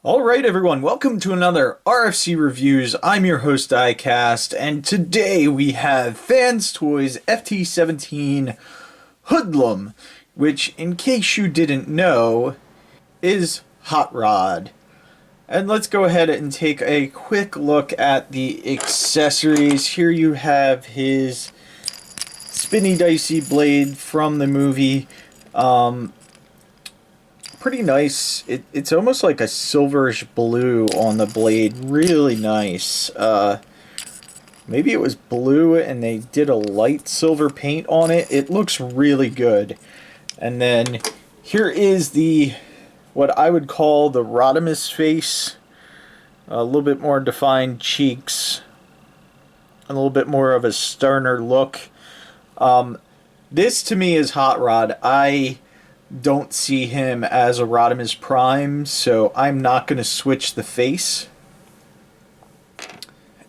Alright everyone, welcome to another RFC Reviews. I'm your host Diecast, and today we have Fans Toys FT-17 Hoodlum, which, in case you didn't know, is Hot Rod. And let's go ahead and take a quick look at the accessories. Here you have his spinny dicey blade from the movie. Pretty nice. It's almost like a silverish blue on the blade. Really nice. Maybe it was blue and they did a light silver paint on it. It looks really good. And then here is what I would call the Rodimus Face. A little bit more defined cheeks. A little bit more of a sterner look. This to me is Hot Rod. I don't see him as a Rodimus Prime, so I'm not going to switch the face.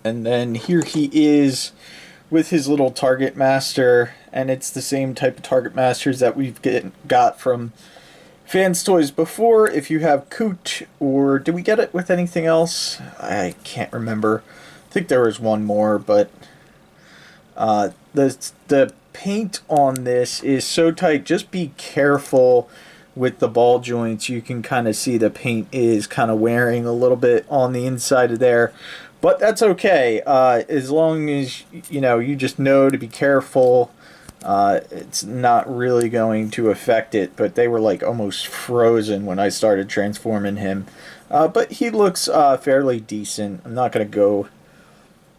And then here he is with his little Target Master, and it's the same type of Target Masters that we've got from Fans Toys before. If you have Coot, or did we get it with anything else? I can't remember. I think there was one more, but the paint on this is so tight. Just be careful with the ball joints. You can kind of see the paint is kind of wearing a little bit on the inside of there, but that's okay. As long as you just know to be careful, it's not really going to affect it. But they were like almost frozen when I started transforming him, but he looks fairly decent. I'm not going to go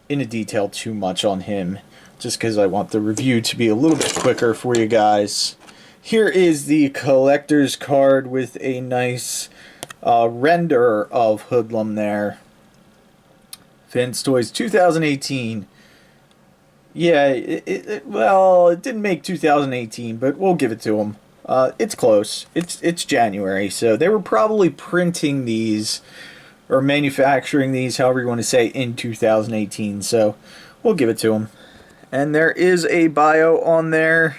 into detail too much on him, just because I want the review to be a little bit quicker for you guys. Here is the collector's card with a nice render of Hoodlum there. Fans Toys 2018. Yeah, well, it didn't make 2018, but we'll give it to them. It's close. It's January, so they were probably printing these or manufacturing these, however you want to say, in 2018. So we'll give it to them. And there is a bio on there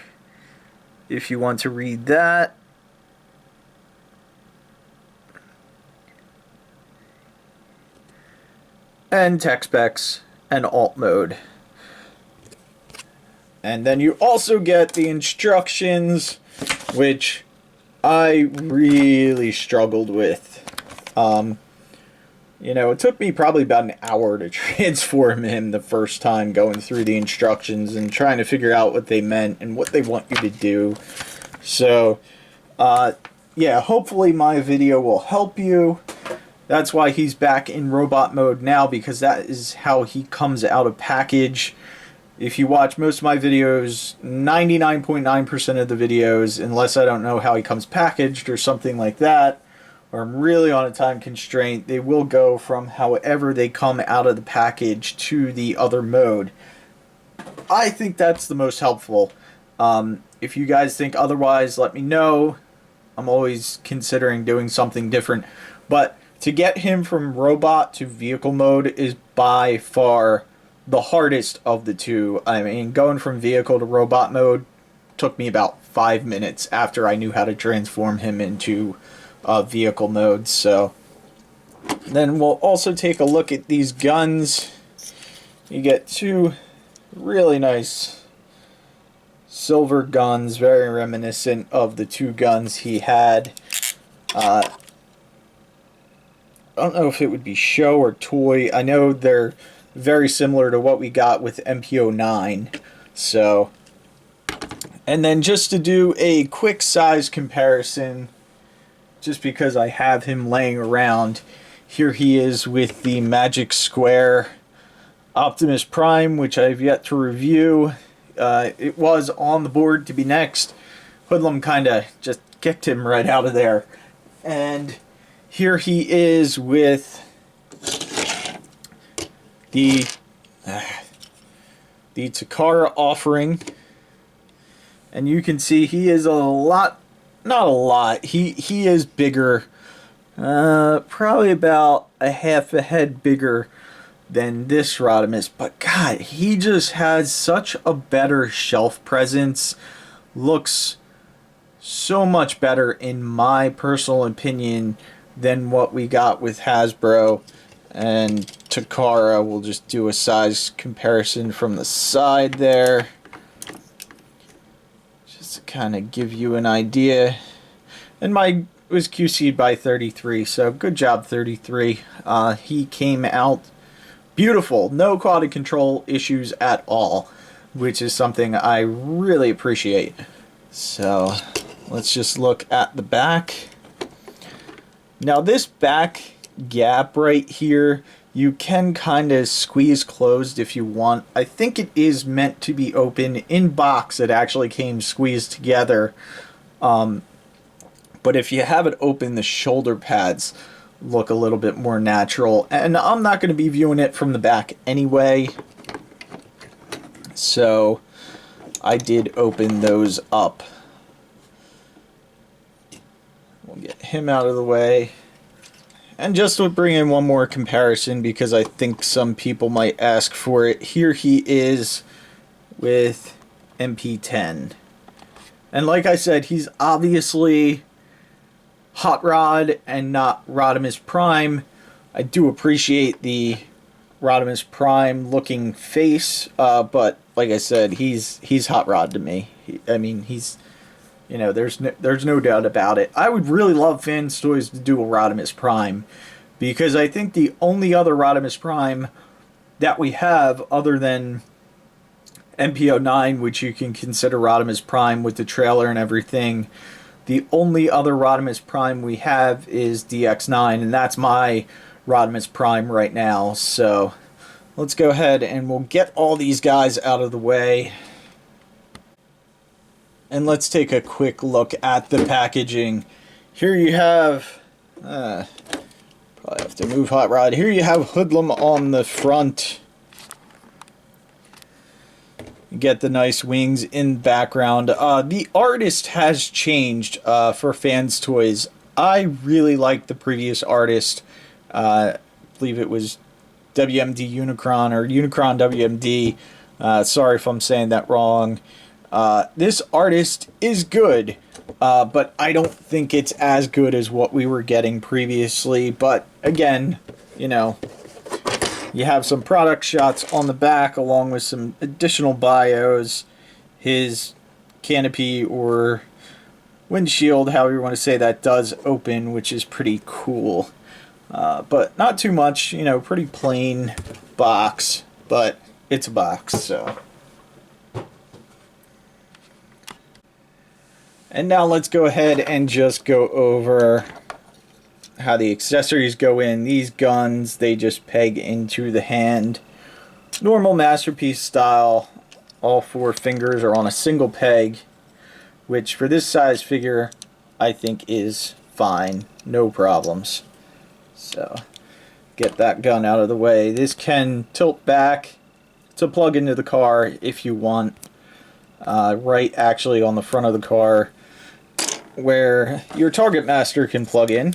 if you want to read that. And tech specs and alt mode. And then you also get the instructions, which I really struggled with. It took me probably about an hour to transform him the first time, going through the instructions and trying to figure out what they meant and what they want you to do. So, yeah, hopefully my video will help you. That's why he's back in robot mode now, because that is how he comes out of package. If you watch most of my videos, 99.9% of the videos, unless I don't know how he comes packaged or something like that, or I'm really on a time constraint, they will go from however they come out of the package to the other mode. I think that's the most helpful. If you guys think otherwise, let me know. I'm always considering doing something different. But to get him from robot to vehicle mode is by far the hardest of the two. I mean, going from vehicle to robot mode took me about 5 minutes after I knew how to transform him into vehicle mode. So then we'll also take a look at these guns. You get two really nice silver guns, very reminiscent of the two guns he had. I don't know if it would be show or toy. I know they're very similar to what we got with MPO9. So, and then just to do a quick size comparison, just because I have him laying around, here he is with the Magic Square Optimus Prime, which I've yet to review. It was on the board to be next. Hoodlum kind of just kicked him right out of there. And here he is with the Takara offering. And you can see he is a lot, not a lot, he is bigger, probably about a half a head bigger than this Rodimus, but God, he just has such a better shelf presence, looks so much better in my personal opinion than what we got with Hasbro. And Takara, we'll just do a size comparison from the side there, just to kind of give you an idea. And my was QC'd by 33, so good job 33. He came out beautiful, no quality control issues at all, which is something I really appreciate. So let's just look at the back. Now this back gap right here, you can kind of squeeze closed if you want. I think it is meant to be open. In box it actually came squeezed together, but if you have it open, the shoulder pads look a little bit more natural, and I'm not going to be viewing it from the back anyway, so I did open those up. We'll get him out of the way. And just to bring in one more comparison, because I think some people might ask for it, here he is with MP10. And like I said, he's obviously Hot Rod and not Rodimus Prime. I do appreciate the Rodimus Prime looking face, but like I said, he's Hot Rod to me. I mean, he's, you know, there's no doubt about it. I would really love Fans Toys to do a Rodimus Prime, because I think the only other Rodimus Prime that we have, other than MPO9, which you can consider Rodimus Prime with the trailer and everything, the only other Rodimus Prime we have is DX9, and that's my Rodimus Prime right now. So let's go ahead and we'll get all these guys out of the way. And let's take a quick look at the packaging. Here you have, probably have to move Hot Rod. Here you have Hoodlum on the front. You get the nice wings in the background. The artist has changed for Fans Toys. I really like the previous artist. I believe it was WMD Unicron or Unicron WMD. Sorry if I'm saying that wrong. This artist is good, but I don't think it's as good as what we were getting previously. But again, you know, you have some product shots on the back along with some additional bios. His canopy or windshield, however you want to say that, does open, which is pretty cool. But not too much, you know, pretty plain box, but it's a box, so. And now let's go ahead and just go over how the accessories go in. These guns, they just peg into the hand. Normal Masterpiece style. All 4 fingers are on a single peg, which for this size figure, I think is fine. No problems. So, get that gun out of the way. This can tilt back to plug into the car if you want. Right actually on the front of the car, where your Target Master can plug in.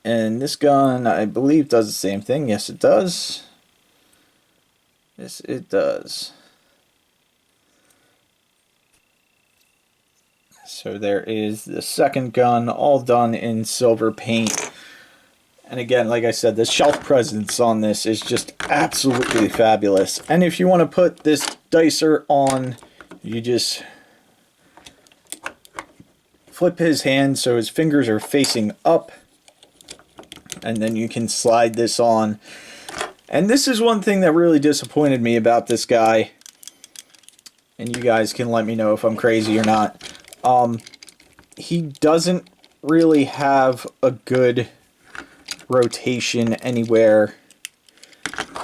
And this gun, I believe, does the same thing. Yes, it does. Yes, it does. So there is the second gun, all done in silver paint. And again, like I said, the shelf presence on this is just absolutely fabulous. And if you want to put this dicer on, you just flip his hand so his fingers are facing up, and then you can slide this on. And this is one thing that really disappointed me about this guy, and you guys can let me know if I'm crazy or not. He doesn't really have a good rotation anywhere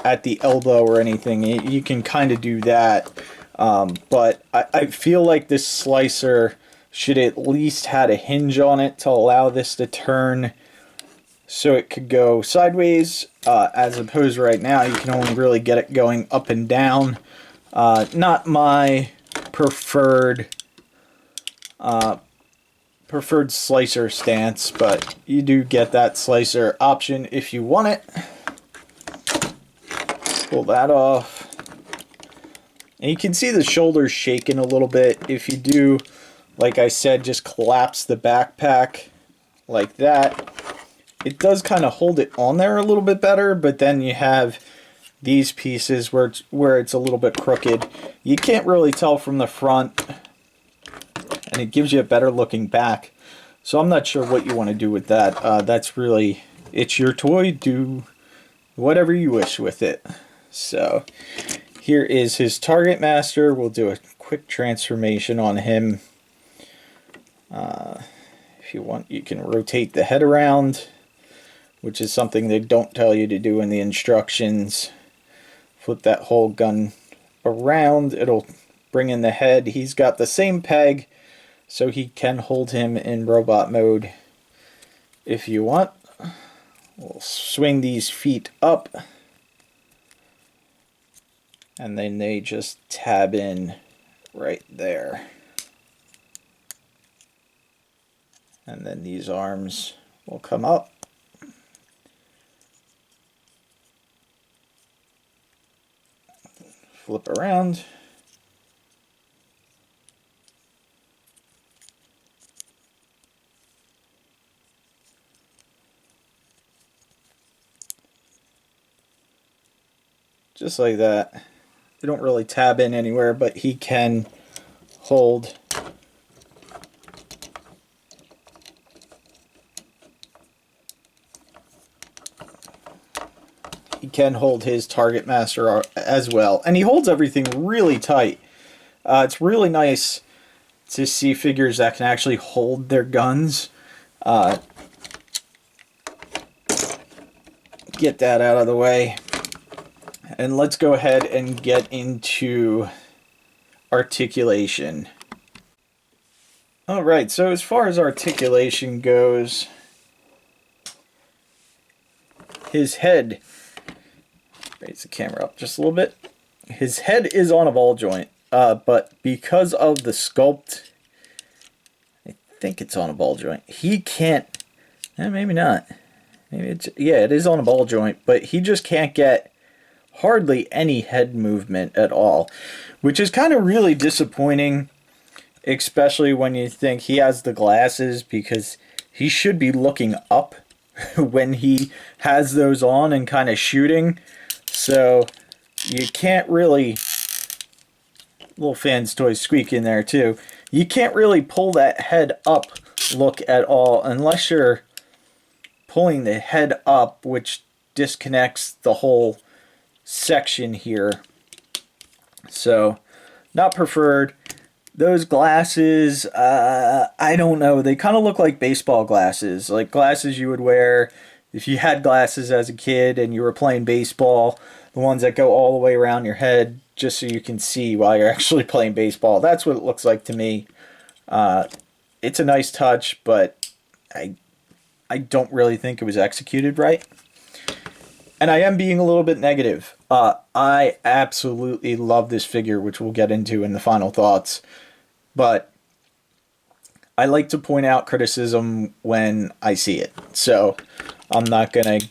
at the elbow or anything. You can kind of do that, but I feel like this slicer should at least had a hinge on it to allow this to turn so it could go sideways, as opposed to right now you can only really get it going up and down. Not my preferred slicer stance, but you do get that slicer option if you want it. Pull that off. And you can see the shoulders shaking a little bit. If you do, like I said, just collapse the backpack like that, it does kind of hold it on there a little bit better, but then you have these pieces where it's a little bit crooked. You can't really tell from the front, and it gives you a better looking back. So I'm not sure what you want to do with that. That's really, it's your toy. Do whatever you wish with it. So here is his Target Master. We'll do a quick transformation on him. If you want, you can rotate the head around, which is something they don't tell you to do in the instructions. Flip that whole gun around. It'll bring in the head. He's got the same peg, so he can hold him in robot mode if you want. We'll swing these feet up, and then they just tab in right there. And then these arms will come up. Flip around. Just like that. They don't really tab in anywhere, but he can hold his Target Master as well. And he holds everything really tight. It's really nice to see figures that can actually hold their guns. Get that out of the way. And let's go ahead and get into articulation. Alright, so as far as articulation goes, his head, raise the camera up just a little bit. His head is on a ball joint, but because of the sculpt, I think it's on a ball joint. He can't, maybe not. Maybe it's, yeah, it is on a ball joint, but he just can't get hardly any head movement at all, which is kind of really disappointing, especially when you think he has the glasses, because he should be looking up when he has those on and kind of shooting. So you can't really, little fan's toy squeak in there too, you can't really pull that head up look at all unless you're pulling the head up, which disconnects the whole section here. So not preferred. Those glasses, I don't know, they kind of look like baseball glasses, like glasses you would wear if you had glasses as a kid and you were playing baseball, the ones that go all the way around your head just so you can see while you're actually playing baseball. That's what it looks like to me. It's a nice touch, but I don't really think it was executed right. And I am being a little bit negative. I absolutely love this figure, which we'll get into in the final thoughts. But I like to point out criticism when I see it. So I'm not going to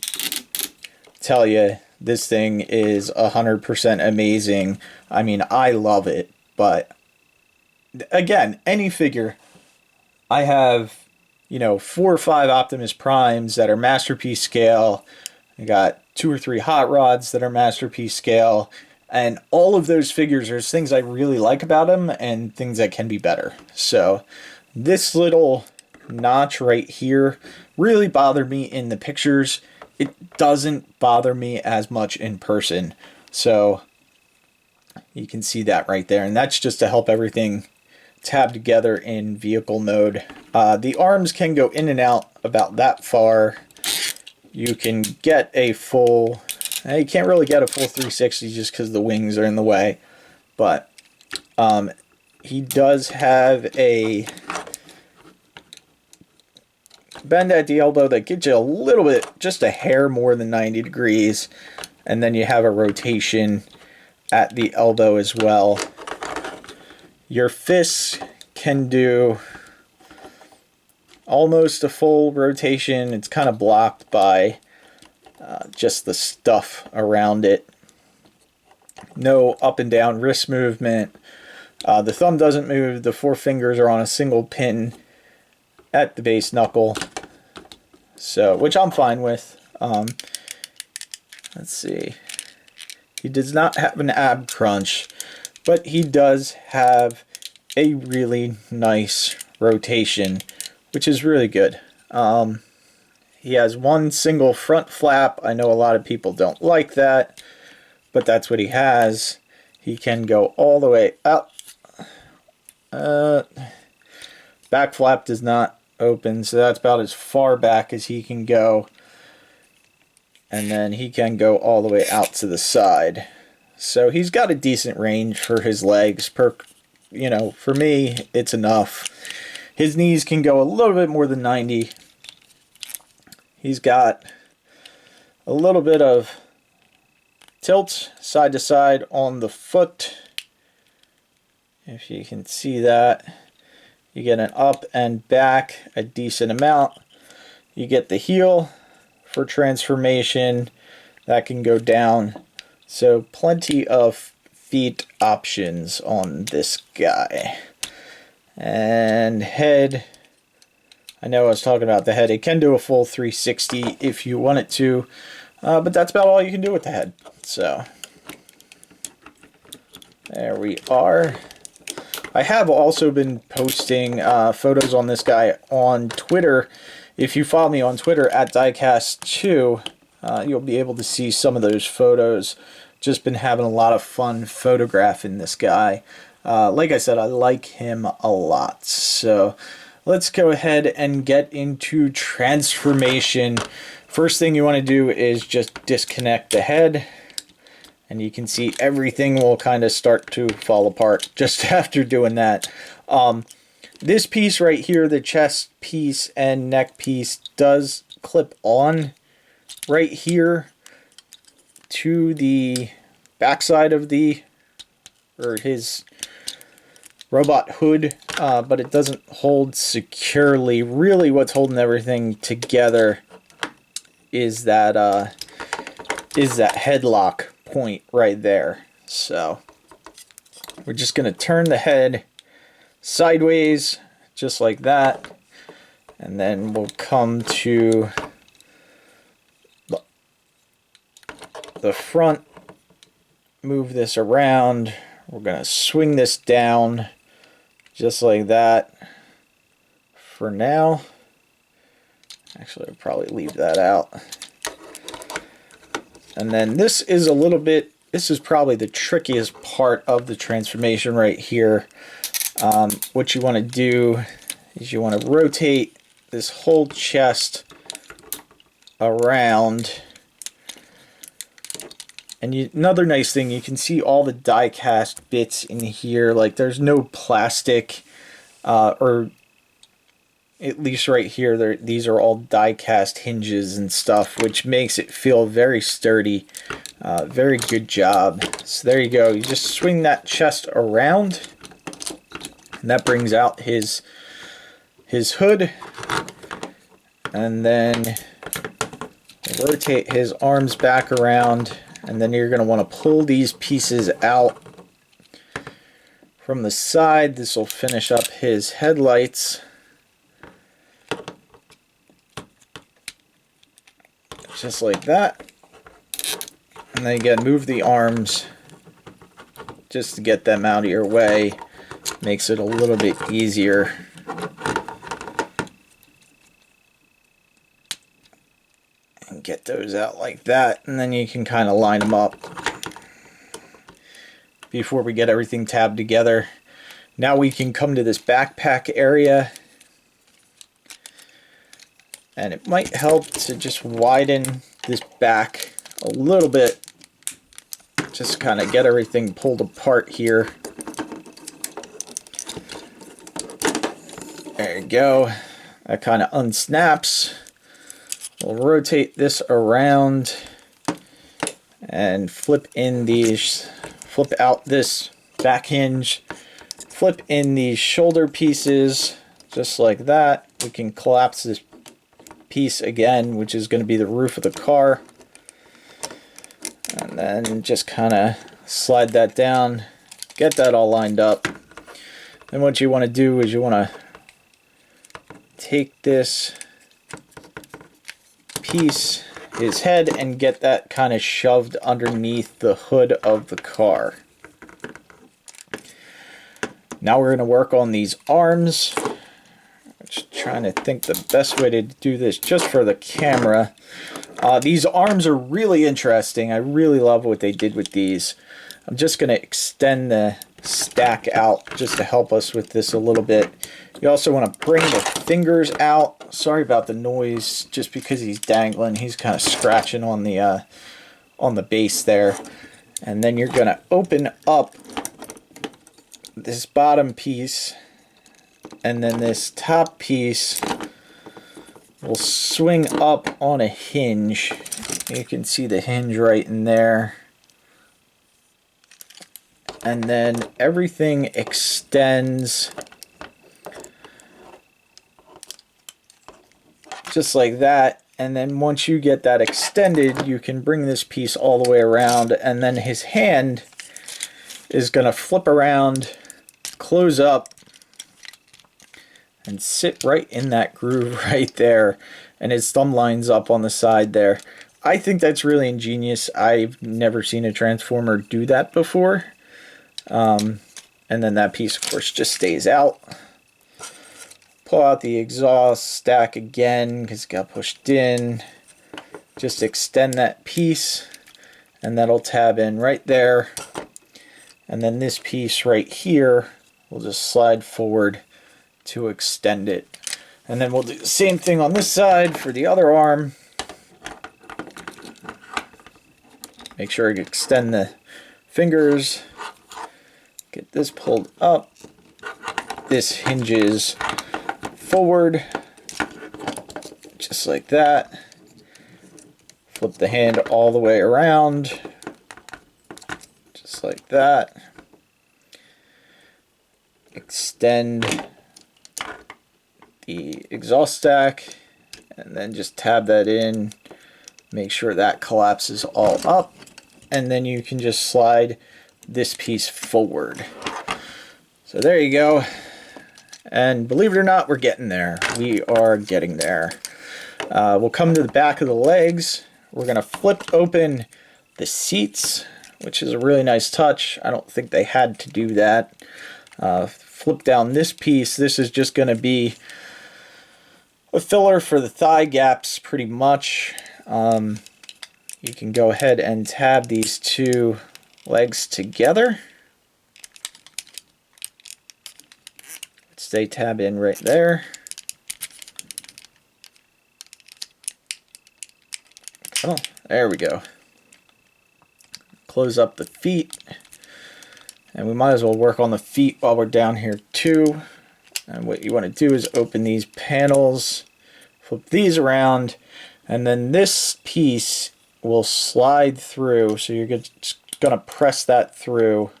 tell you this thing is 100% amazing. I mean, I love it. But again, any figure, I have, 4 or 5 Optimus Primes that are masterpiece scale. I got 2 or 3 Hot Rods that are masterpiece scale, and all of those figures, there's things I really like about them and things that can be better. So this little notch right here really bothered me in the pictures. It doesn't bother me as much in person. So you can see that right there, and that's just to help everything tab together in vehicle mode. The arms can go in and out about that far. You can get a full, you can't really get a full 360 just because the wings are in the way, but he does have a bend at the elbow that gets you a little bit, just a hair more than 90 degrees, and then you have a rotation at the elbow as well. Your fists can do almost a full rotation. It's kind of blocked by just the stuff around it. No up and down wrist movement. The thumb doesn't move. The 4 fingers are on a single pin at the base knuckle. So, which I'm fine with. Let's see. He does not have an ab crunch, but he does have a really nice rotation, which is really good. He has one single front flap. I know a lot of people don't like that, but that's what he has. He can go all the way up. Back flap does not open, so that's about as far back as he can go. And then he can go all the way out to the side. So he's got a decent range for his legs. You know, for me, it's enough. His knees can go a little bit more than 90. He's got a little bit of tilt side to side on the foot. If you can see that, you get an up and back a decent amount. You get the heel for transformation that can go down. So plenty of feet options on this guy. And head, I know I was talking about the head. It can do a full 360 if you want it to, but that's about all you can do with the head. So there we are. I have also been posting photos on this guy on Twitter. If you follow me on Twitter at diecast2, you'll be able to see some of those photos. Just been having a lot of fun photographing this guy. Like I said, I like him a lot. So let's go ahead and get into transformation. First thing you want to do is just disconnect the head. And you can see everything will kind of start to fall apart just after doing that. This piece right here, the chest piece and neck piece, does clip on right here to the backside of his robot hood, but it doesn't hold securely. Really what's holding everything together is that headlock point right there. So we're just going to turn the head sideways just like that, and then we'll come to the front, move this around. We're going to swing this down just like that for now. Actually, I'll probably leave that out. And then this is this is probably the trickiest part of the transformation right here. What you want to do is you want to rotate this whole chest around. And another nice thing, you can see all the die cast bits in here. Like, there's no plastic, or at least right here, these are all die cast hinges and stuff, which makes it feel very sturdy. Very good job. So there you go. You just swing that chest around, and that brings out his hood. And then rotate his arms back around, and then you're going to want to pull these pieces out from the side. This will finish up his headlights. Just like that. And then again, move the arms just to get them out of your way. Makes it a little bit easier. And get those out like that, and then you can kind of line them up before we get everything tabbed together. Now we can come to this backpack area, and it might help to just widen this back a little bit, just kind of get everything pulled apart here. There you go. That kind of unsnaps. We'll rotate this around and flip out this back hinge, flip in these shoulder pieces just like that. We can collapse this piece again, which is going to be the roof of the car, and then just kind of slide that down, get that all lined up. Then what you want to do is you want to take this piece, his head, and get that kind of shoved underneath the hood of the car. Now we're going to work on these arms. Just trying to think the best way to do this just for the camera. These arms are really interesting. I really love what they did with these. I'm just going to extend the stack out just to help us with this a little bit. You also want to bring the fingers out. Sorry about the noise, just because he's dangling. He's kind of scratching on the base there. And then you're going to open up this bottom piece, and then this top piece will swing up on a hinge. You can see the hinge right in there. And then everything extends just like that. And then once you get that extended, you can bring this piece all the way around, and then his hand is going to flip around, close up, and sit right in that groove right there, and his thumb lines up on the side there. I think that's really ingenious. I've never seen a Transformer do that before. And then that piece, of course, just stays out. Pull out the exhaust stack again because it got pushed in. Just extend that piece, and that'll tab in right there. And then this piece right here will just slide forward to extend it. And then we'll do the same thing on this side for the other arm. Make sure I extend the fingers. Get this pulled up. This hinges forward, just like that. Flip the hand all the way around, just like that. Extend the exhaust stack, and then just tab that in. Make sure that collapses all up, and then you can just slide this piece forward. So there you go. And believe it or not, we're getting there. We are getting there. We'll come to the back of the legs. We're going to flip open the seats, which is a really nice touch. I don't think they had to do that. Flip down this piece. This is just going to be a filler for the thigh gaps pretty much. You can go ahead and tab these two legs together. They tab in right there. Oh, there we go. Close up the feet. And we might as well work on the feet while we're down here too. And what you want to do is open these panels, flip these around, and then this piece will slide through. So you're just going to press that through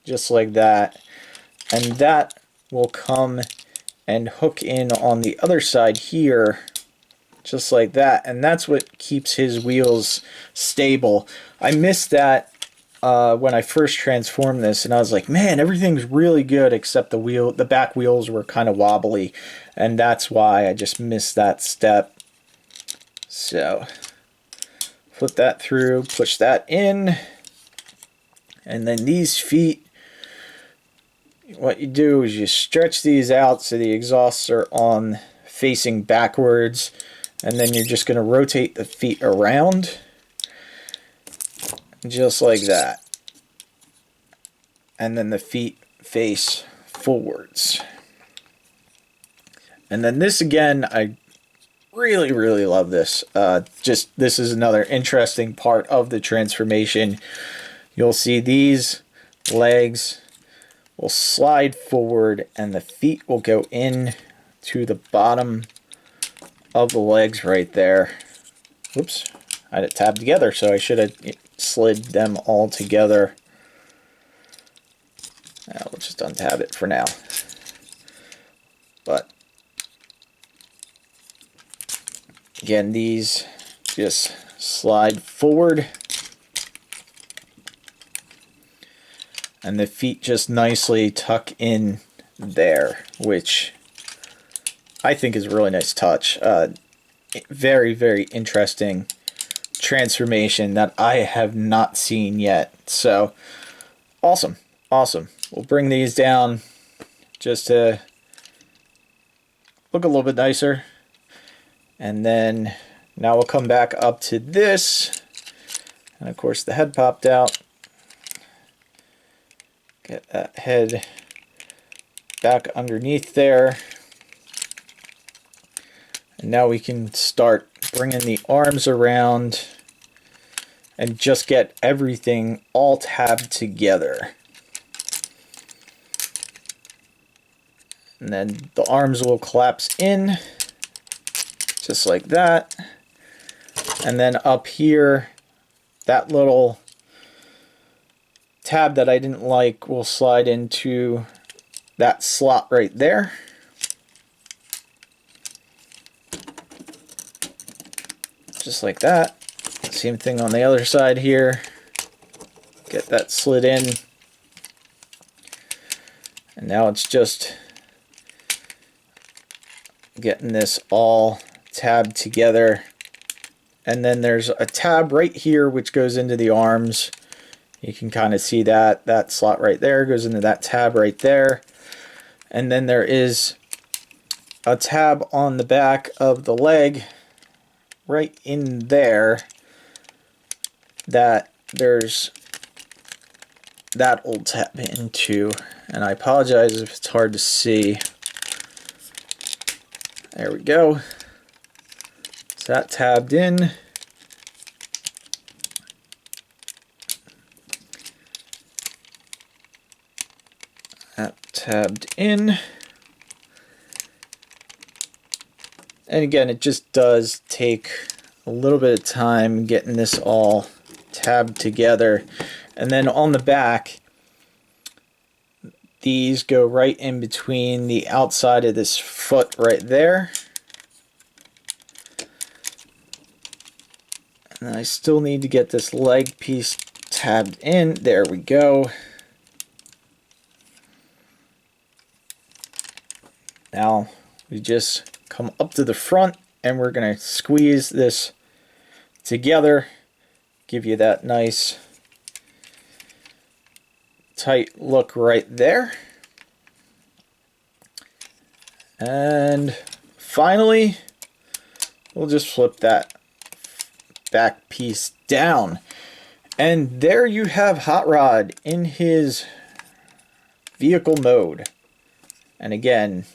just like that. And that will come and hook in on the other side here, just like that, and that's what keeps his wheels stable. I missed that when I first transformed this, and I was like, man, everything's really good except the back wheels were kind of wobbly, and that's why I just missed that step. So flip that through, push that in, and then these feet, what you do is you stretch these out so the exhausts are on facing backwards, and then you're just going to rotate the feet around just like that, and then the feet face forwards. And then this again, I really love this. This is another interesting part of the transformation. You'll see these legs will slide forward, and the feet will go in to the bottom of the legs right there. Oops, I had it tabbed together, so I should have slid them all together. Now we'll just untab it for now. But again, these just slide forward, and the feet just nicely tuck in there, which I think is a really nice touch. very, very interesting transformation that I have not seen yet. So awesome, awesome. We'll bring these down just to look a little bit nicer. And then now we'll come back up to this. And of course the head popped out. Get that head back underneath there. And now we can start bringing the arms around and just get everything all tabbed together. And then the arms will collapse in just like that. And then up here, that little tab that I didn't like will slide into that slot right there. Just like that. Same thing on the other side here. Get that slid in. And now it's just getting this all tabbed together. And then there's a tab right here which goes into the arms. You can kind of see that. That slot right there goes into that tab right there. And then there is a tab on the back of the leg right in there that there's that old tab into. And I apologize if it's hard to see. There we go. So that tabbed in. That tabbed in. And again, it just does take a little bit of time getting this all tabbed together. And then on the back, these go right in between the outside of this foot right there. And I still need to get this leg piece tabbed in. There we go. Now we just come up to the front and we're going to squeeze this together, give you that nice tight look right there. And finally, we'll just flip that back piece down. And there you have Hot Rod in his vehicle mode. And again,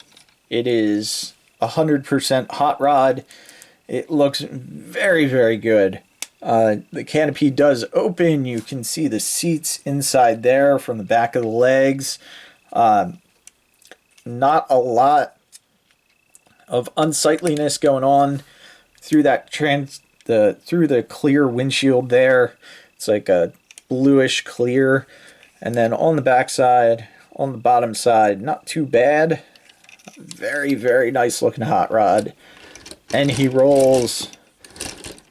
it is 100% Hot Rod. It looks very, very good. The canopy does open. You can see the seats inside there from the back of the legs. Not a lot of unsightliness going on through that through the clear windshield there. It's like a bluish clear. And then on the back side, on the bottom side, not too bad. Very, very nice looking Hot Rod. And he rolls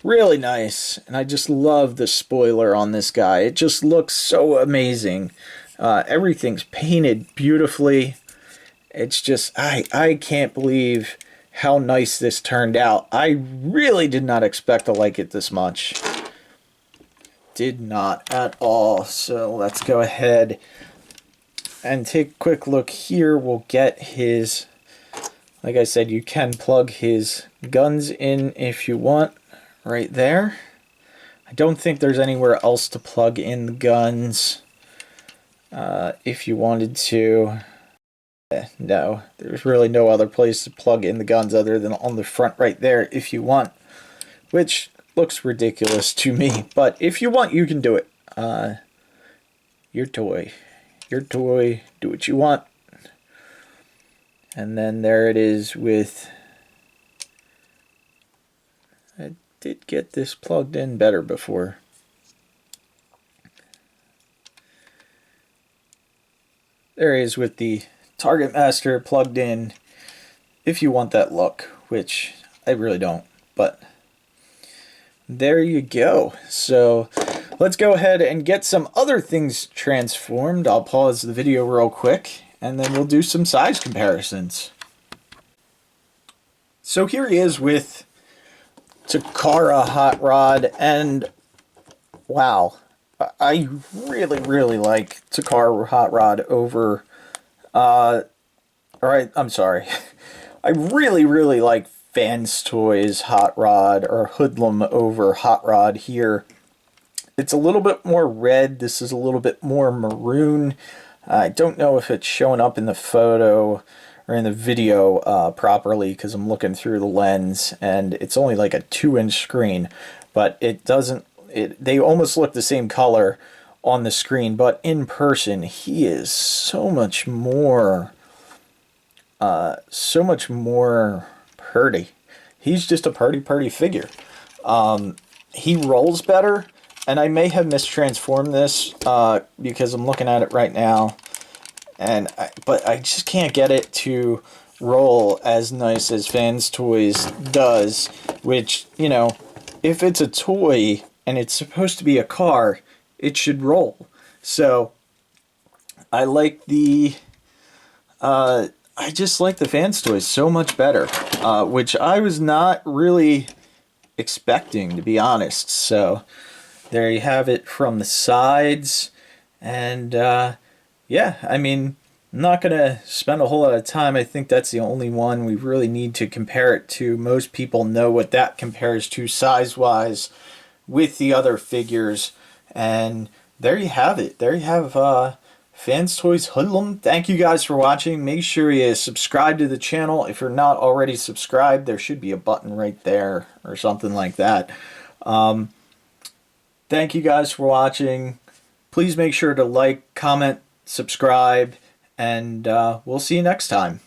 really nice. And I just love the spoiler on this guy. It just looks so amazing. Everything's painted beautifully. It's just, I can't believe how nice this turned out. I really did not expect to like it this much. Did not at all. So let's go ahead and take a quick look here. We'll get his, like I said, you can plug his guns in if you want, right there. I don't think there's anywhere else to plug in the guns if you wanted to. No, there's really no other place to plug in the guns other than on the front right there if you want, which looks ridiculous to me, but if you want, you can do it. Your toy, do what you want. And then there it is with, I did get this plugged in better before. There he is with the Target Master plugged in, if you want that look, which I really don't, but there you go. So let's go ahead and get some other things transformed. I'll pause the video real quick and then we'll do some size comparisons. So here he is with Takara hot rod, and wow, I really like Takara hot rod over. Alright, I'm sorry. I really like Fans Toys hot rod or Hoodlum over hot rod here. It's a little bit more red. This is a little bit more maroon. I don't know if it's showing up in the photo or in the video properly because I'm looking through the lens and it's only like a 2-inch screen, but it doesn't. They almost look the same color on the screen, but in person he is so much more purdy. He's just a purdy figure. He rolls better, and I may have mistransformed this because I'm looking at it right now, but I just can't get it to roll as nice as Fans Toys does, which, you know, if it's a toy and it's supposed to be a car, it should roll. So I like the I just like the Fans Toys so much better, which I was not really expecting, to be honest. So there you have it from the sides, and yeah, I mean, I'm not gonna spend a whole lot of time. I think that's the only one we really need to compare it to. Most people know what that compares to size-wise with the other figures, and there you have it. There you have Fans Toys Hoodlum. Thank you guys for watching. Make sure you subscribe to the channel. If you're not already subscribed, there should be a button right there or something like that. Thank you guys for watching. Please make sure to like, comment, subscribe, and we'll see you next time.